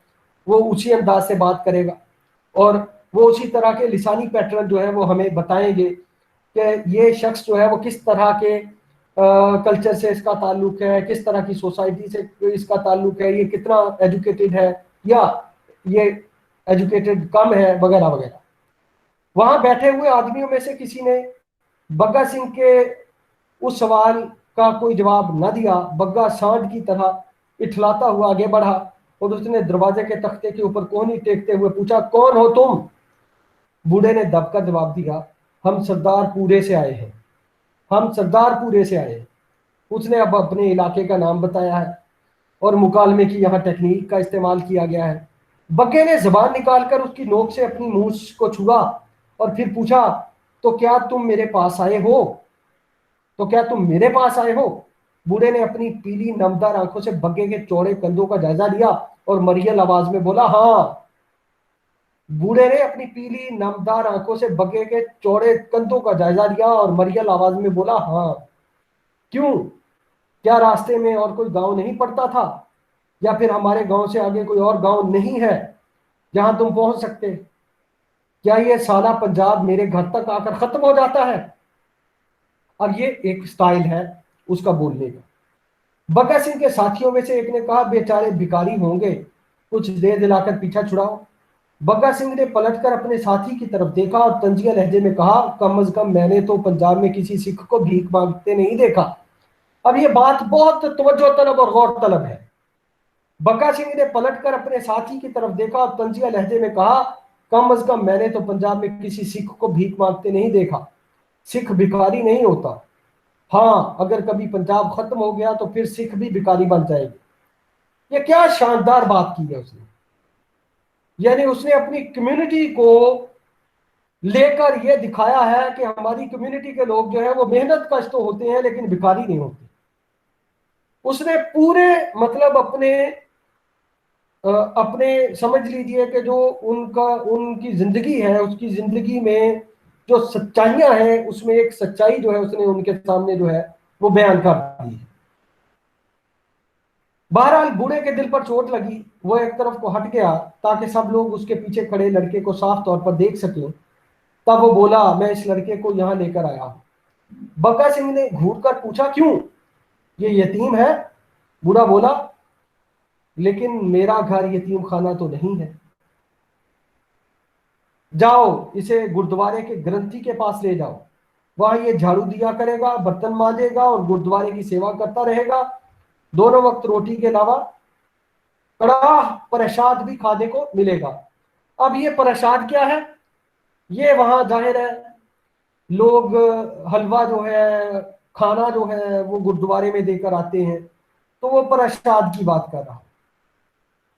वो उसी अंदाज से बात करेगा और वो उसी तरह के लिसानी पैटर्न जो है वो हमें बताएंगे कि ये शख्स जो है वो किस तरह के कल्चर से इसका ताल्लुक है, किस तरह की सोसाइटी से इसका ताल्लुक है, ये कितना एजुकेटेड है, या ये एजुकेटेड कम है, वगैरह वगैरह। वहां बैठे हुए आदमियों में से किसी ने बग्गा सिंह के उस सवाल का कोई जवाब न दिया। बग्गा सांड की तरह इठलाता हुआ आगे बढ़ा और उसने दरवाजे के तख्ते के ऊपर कोहनी टेकते हुए पूछा, कौन हो तुम? बूढ़े ने दबकर जवाब दिया, हम सरदारपुरे से आए हैं, हम सरदारपुरे से आए हैं। उसने अब अपने इलाके का नाम बताया है और मुकालमे की यहाँ टेक्निक का इस्तेमाल किया गया है। बग्गे ने जबान निकालकर उसकी नोक से अपनी मूछ को छुआ और फिर पूछा, तो क्या तुम मेरे पास आए हो? तो क्या तुम मेरे पास आए हो? बूढ़े ने अपनी पीली नमदार आंखों से बग्गे के चौड़े कंधों का जायजा लिया और मरियल आवाज में बोला, हाँ। बूढ़े ने अपनी पीली नमदार आंखों से बग्गे के चौड़े कंधों का जायजा लिया और मरियल आवाज में बोला, हाँ। क्यों? क्या रास्ते में और कोई गांव नहीं पड़ता था, या फिर हमारे गांव से आगे कोई और गांव नहीं है जहां तुम पहुंच सकते? क्या ये सारा पंजाब मेरे घर तक आकर खत्म हो जाता है? अब ये एक स्टाइल है उसका बोलने का। बग्गा सिंह के साथियों में से एक ने कहा, बेचारे भिखारी होंगे, कुछ दे दिलाकर पीछा छुड़ाओ। बग्गा सिंह ने पलटकर अपने साथी की तरफ देखा और तंजिया लहजे में कहा, कम अज कम मैंने तो पंजाब में किसी सिख को भीख मांगते नहीं देखा। अब ये बात बहुत तवज्जो तलब और गौर तलब है। बग्गा सिंह ने पलटकर अपने साथी की तरफ देखा और तंजिया लहजे में कहा, कम अज कम मैंने तो पंजाब में किसी सिख को भीख मांगते नहीं देखा। सिख भिखारी नहीं होता। हाँ, अगर कभी पंजाब खत्म हो गया तो फिर सिख भी भिखारी बन जाएंगे। ये क्या शानदार बात की है उसने। यानी उसने अपनी कम्युनिटी को लेकर यह दिखाया है कि हमारी कम्युनिटी के लोग जो है वो मेहनत कश तो होते हैं लेकिन भिखारी नहीं होते। उसने पूरे मतलब अपने समझ लीजिए कि जो उनकी जिंदगी है, उसकी जिंदगी में जो सच्चाइयां हैं उसमें एक सच्चाई जो है उसने उनके सामने जो है वो बयान कर दी है। बहरहाल बूढ़े के दिल पर चोट लगी, वो एक तरफ को हट गया ताकि सब लोग उसके पीछे खड़े लड़के को साफ तौर पर देख सकें। तब वो बोला, मैं इस लड़के को यहां लेकर आया हूं। बग्गा सिंह ने घूर कर पूछा, क्यों? ये यतीम है? बूढ़ा बोला, लेकिन मेरा घर यतीम खाना तो नहीं है। जाओ, इसे गुरुद्वारे के ग्रंथी के पास ले जाओ, वहां ये झाड़ू दिया करेगा, बर्तन मांजेगा और गुरुद्वारे की सेवा करता रहेगा। दोनों वक्त रोटी के अलावा कड़ाह प्रसाद भी खाने को मिलेगा। अब ये प्रसाद क्या है? ये वहां जाहिर है लोग हलवा जो है, खाना जो है वो गुरुद्वारे में देकर आते हैं, तो वो प्रसाद की बात कर रहा हूं।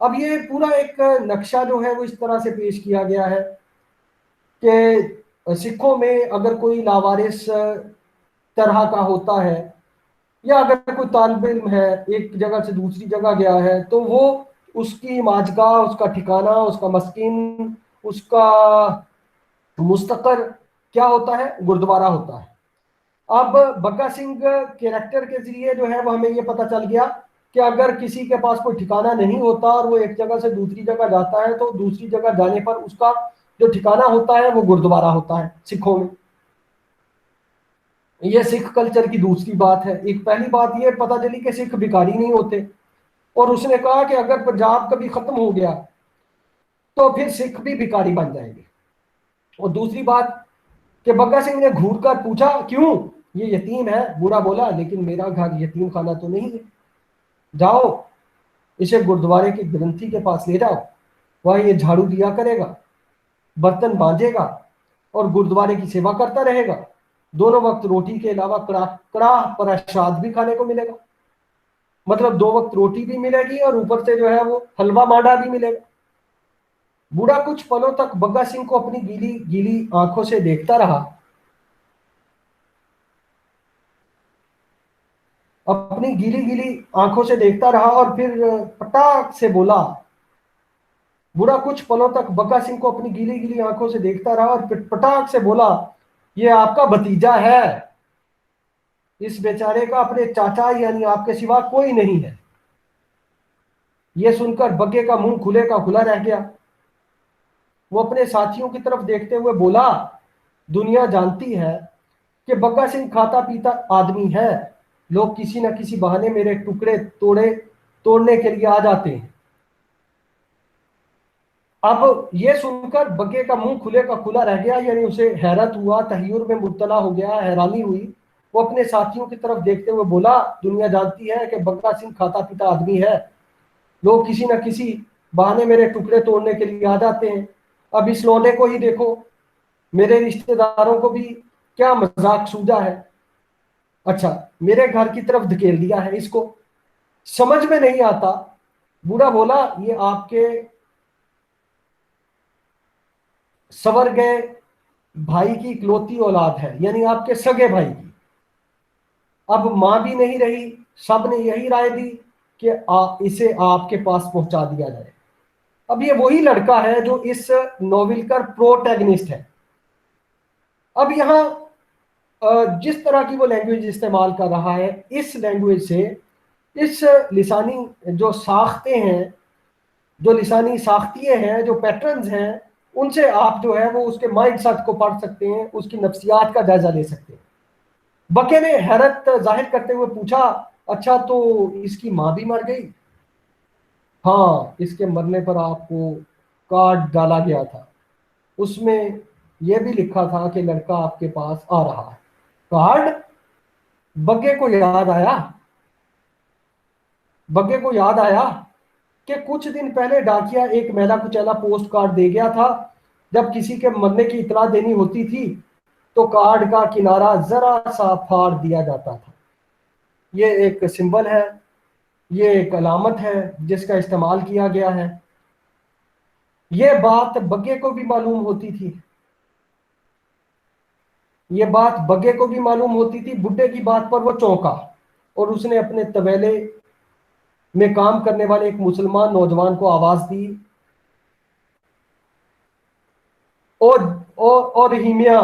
अब ये पूरा एक नक्शा जो है वो इस तरह से पेश किया गया है कि सिखों में अगर कोई लावारिस तरह का होता है, या अगर कोई तालिब इल्म है एक जगह से दूसरी जगह गया है, तो वो उसकी माजगा, उसका ठिकाना, उसका मस्किन, उसका मुस्तकर क्या होता है? गुरुद्वारा होता है। अब बग्गा सिंह कैरेक्टर के जरिए जो है वो हमें ये पता चल गया कि अगर किसी के पास कोई ठिकाना नहीं होता और वो एक जगह से दूसरी जगह जाता है, तो दूसरी जगह जाने पर उसका जो ठिकाना होता है वो गुरुद्वारा होता है सिखों में। ये सिख कल्चर की दूसरी बात है। एक पहली बात ये पता चली कि सिख भिखारी नहीं होते, और उसने कहा कि अगर पंजाब कभी खत्म हो गया तो फिर सिख भी भिखारी बन जाएंगे। और दूसरी बात कि बग्गा सिंह ने घूर कर पूछा, क्यों? ये यतीम है? बूढ़ा बोला, लेकिन मेरा घर यतीम खाना तो नहीं है। जाओ, इसे गुरुद्वारे के ग्रंथी के पास ले जाओ, वह ये झाड़ू दिया करेगा, बर्तन बांधेगा और गुरुद्वारे की सेवा करता रहेगा। दोनों वक्त रोटी के अलावा कड़ाह प्रसाद भी खाने को मिलेगा। मतलब 2 वक्त रोटी भी मिलेगी और ऊपर से जो है वो हलवा मांडा भी मिलेगा। बूढ़ा कुछ पलों तक बग्गा सिंह को अपनी गीली गीली आंखों से देखता रहा, अपनी गीली गीली आंखों से देखता रहा और फिर पटाख से बोला। बूढ़ा कुछ पलों तक बग्गा सिंह को अपनी गीली गीली आंखों से देखता रहा और फिर पटाख से बोला, ये आपका भतीजा है। इस बेचारे का अपने चाचा यानी आपके सिवा कोई नहीं है। यह सुनकर बग्गे का मुंह खुले का खुला रह गया। वो अपने साथियों की तरफ देखते हुए बोला, दुनिया जानती है कि बग्गा सिंह खाता पीता आदमी है। लोग किसी न किसी बहाने मेरे टुकड़े तोड़ने के लिए आ जाते हैं। अब ये सुनकर बग्गे का मुंह खुले का खुला रह गया, यानी उसे हैरत हुआ, तहय्युर में मुब्तला हो गया, हैरानी हुई। वो अपने साथियों की तरफ देखते हुए बोला, दुनिया जानती है कि बग्गा सिंह खाता पीता आदमी है, लोग किसी न किसी बहाने मेरे टुकड़े तोड़ने के लिए आ जाते हैं। अब इस लौंडे को ही देखो, मेरे रिश्तेदारों को भी क्या मजाक सूझा है। अच्छा, मेरे घर की तरफ धकेल दिया है इसको, समझ में नहीं आता। बूढ़ा बोला, ये आपके सवर गए भाई की इकलौती औलाद है, यानी आपके सगे भाई की। अब मां भी नहीं रही, सब ने यही राय दी कि इसे आपके पास पहुंचा दिया जाए। अब ये वही लड़का है जो इस नोवेल का प्रोटैगनिस्ट है। अब यहाँ जिस तरह की वो लैंग्वेज इस्तेमाल कर रहा है, इस लैंग्वेज से, इस लिसानी जो साख्ते हैं, जो लिसानी साख्तिये हैं, जो पैटर्न्स हैं, उनसे आप जो है वो उसके माइंड सेट को पढ़ सकते हैं, उसकी नफ्सियात का जायजा ले सकते हैं। बके ने हैरत जाहिर करते हुए पूछा, अच्छा तो इसकी मां भी मर गई? हाँ, इसके मरने पर आपको कार्ड डाला गया था, उसमें यह भी लिखा था कि लड़का आपके पास आ रहा है। कार्ड? बग्गे को याद आया, बग्गे को याद आया कि कुछ दिन पहले डाकिया एक मैला कुचैला पोस्ट कार्ड दे गया था। जब किसी के मरने की इतला देनी होती थी तो कार्ड का किनारा जरा सा फाड़ दिया जाता था। ये एक सिंबल है, ये एक अलामत है जिसका इस्तेमाल किया गया है। ये बात बग्गे को भी मालूम होती थी, ये बात बग्गे को भी मालूम होती थी। बुड्ढे की बात पर वो चौंका और उसने अपने तवेले में काम करने वाले एक मुसलमान नौजवान को आवाज दी, और हिमिया।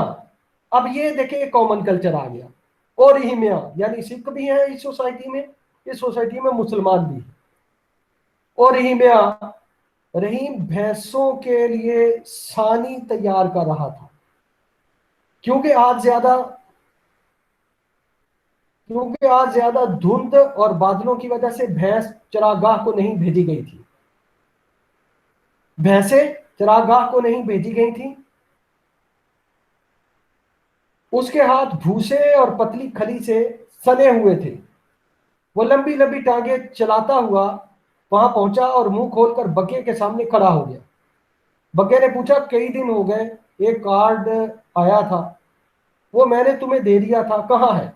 अब ये देखे कॉमन कल्चर आ गया। और हिमिया यानी सिख भी है इस सोसाइटी में, इस सोसाइटी में मुसलमान भी है। और हिमिया, रहीम भैंसों के लिए सानी तैयार कर रहा था, क्योंकि आज ज्यादा धुंध और बादलों की वजह से भैंस चरागाह को नहीं भेजी गई थी, भैंसें चरागाह को नहीं भेजी गई थी। उसके हाथ भूसे और पतली खली से सने हुए थे। वो लंबी लंबी टांगे चलाता हुआ वहां पहुंचा और मुंह खोलकर बग्गे के सामने खड़ा हो गया। बग्गे ने पूछा, कई दिन हो गए, एक कार्ड आया था, वो मैंने तुम्हें दे दिया था, कहाँ है?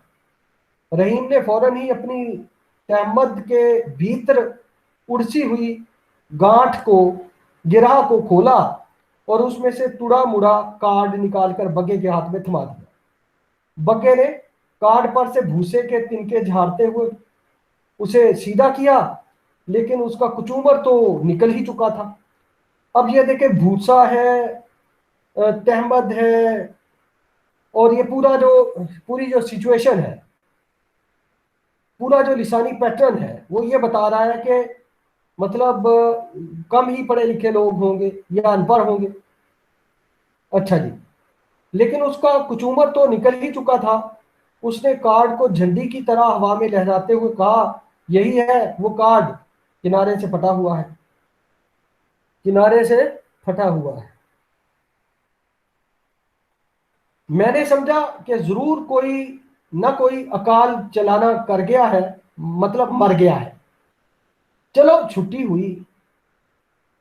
रहीम ने फौरन ही अपनी तहमद के भीतर उड़सी हुई गांठ को, गिरह को खोला और उसमें से तुड़ा मुड़ा कार्ड निकालकर बग्गे के हाथ में थमा दिया। बग्गे ने कार्ड पर से भूसे के तिनके झाड़ते हुए उसे सीधा किया, लेकिन उसका कुचूमर तो निकल ही चुका था। अब ये देखे, भूसा है, तहमद है, और ये पूरी जो सिचुएशन है, पूरा जो लिसानी पैटर्न है, वो ये बता रहा है कि मतलब कम ही पढ़े लिखे लोग होंगे या अनपढ़ होंगे। अच्छा जी, लेकिन उसका कुचूमर तो निकल ही चुका था। उसने कार्ड को झंडी की तरह हवा में लहराते हुए कहा, यही है वो कार्ड, किनारे से फटा हुआ है, किनारे से फटा हुआ है। मैंने समझा कि जरूर कोई ना कोई अकाल चलाना कर गया है, मतलब मर गया है। चलो छुट्टी हुई।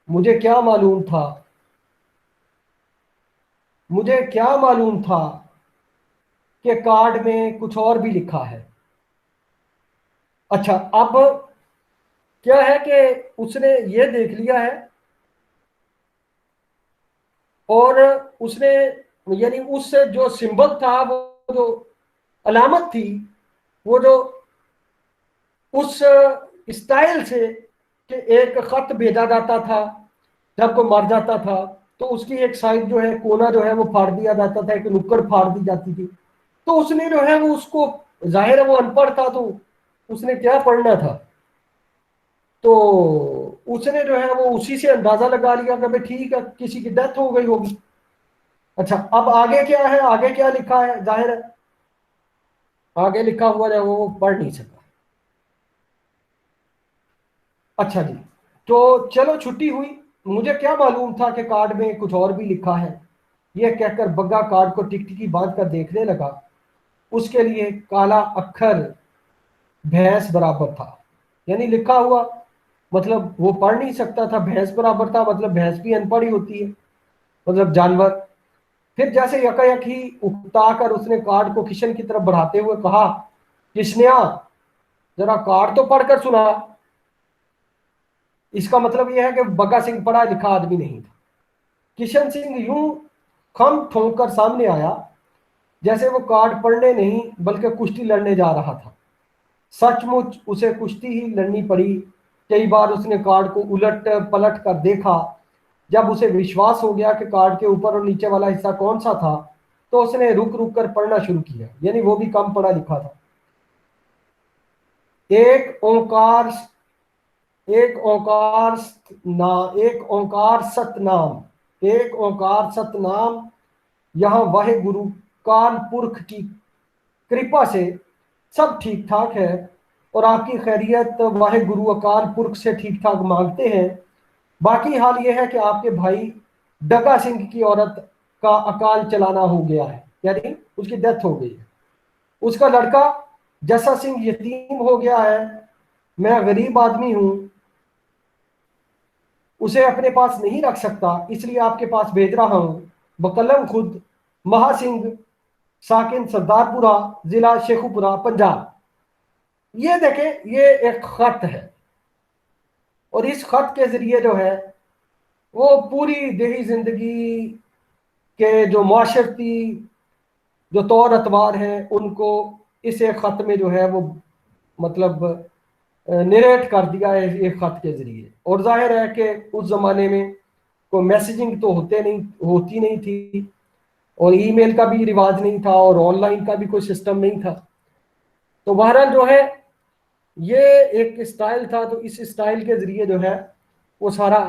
मुझे क्या मालूम था, मुझे क्या मालूम था कि कार्ड में कुछ और भी लिखा है। अच्छा, अब क्या है कि उसने ये देख लिया है, और उसने, यानी उस जो सिंबल था, वो जो अलामत थी, वो जो उस स्टाइल से कि एक खत भेजा जाता था जब कोई मर जाता था, तो उसकी एक साइड जो है, कोना जो है वो फाड़ दिया जाता था, एक नुक्कड़ फाड़ दी जाती थी। तो उसने जो है वो उसको, जाहिर है वो अनपढ़ था, तो उसने क्या पढ़ना था, तो उसने जो है वो उसी से अंदाजा लगा लिया कि भाई ठीक है, किसी की डेथ हो गई होगी। अच्छा, अब आगे क्या है, आगे क्या लिखा है, जाहिर है आगे लिखा हुआ है वो पढ़ नहीं सका। अच्छा जी, तो चलो छुट्टी हुई। मुझे क्या मालूम था कि कार्ड में कुछ और भी लिखा है। यह कहकर बग्गा कार्ड को टिकटिकी बांध कर देखने लगा। उसके लिए काला अक्षर भैंस बराबर था, यानी लिखा हुआ, मतलब वो पढ़ नहीं सकता था, भैंस बराबर था, मतलब भैंस भी अनपढ़ ही होती है, मतलब जानवर। फिर जैसे यकायक ही उकताकर उसने कार्ड को किशन की तरफ बढ़ाते हुए कहा, किशनिया, जरा कार्ड तो पढ़कर सुना। इसका मतलब यह है कि बग्गा सिंह पढ़ा लिखा आदमी नहीं था। किशन सिंह यूं खम ठोंक कर सामने आया जैसे वो कार्ड पढ़ने नहीं बल्कि कुश्ती लड़ने जा रहा था। सचमुच उसे कुश्ती ही लड़नी पड़ी। कई बार उसने कार्ड को उलट पलट कर देखा। जब उसे विश्वास हो गया कि कार्ड के ऊपर और नीचे वाला हिस्सा कौन सा था, तो उसने रुक रुक कर पढ़ना शुरू किया, यानी वो भी कम पढ़ा लिखा था। एक ओंकार, एक ओंकार ना, एक ओंकार सतनाम, एक ओंकार सतनाम। यहाँ वाहे गुरु काल पुरख की कृपा से सब ठीक ठाक है, और आपकी खैरियत वाहे गुरु अकाल पुरख से ठीक ठाक मांगते हैं। बाकी हाल यह है कि आपके भाई डगा सिंह की औरत का अकाल चलाना हो गया है, यानी उसकी डेथ हो गई है। उसका लड़का जसा सिंह यतीम हो गया है। मैं गरीब आदमी हूं, उसे अपने पास नहीं रख सकता, इसलिए आपके पास भेज रहा हूं। बकलम खुद महासिंह, साकिन सरदारपुरा, जिला शेखुपुरा, पंजाब। ये देखें, ये एक खत है, और इस खत के जरिए जो है वो पूरी देही जिंदगी के जो माशरती जो तौर अतवार हैं उनको इस एक खत में जो है वो मतलब निरेट कर दिया है एक खत के जरिए। और जाहिर है कि उस जमाने में कोई मैसेजिंग तो होती नहीं थी, और ईमेल का भी रिवाज नहीं था, और ऑनलाइन का भी कोई सिस्टम नहीं था। तो बहरहाल जो है ये एक स्टाइल था, तो इस स्टाइल के जरिए जो है वो सारा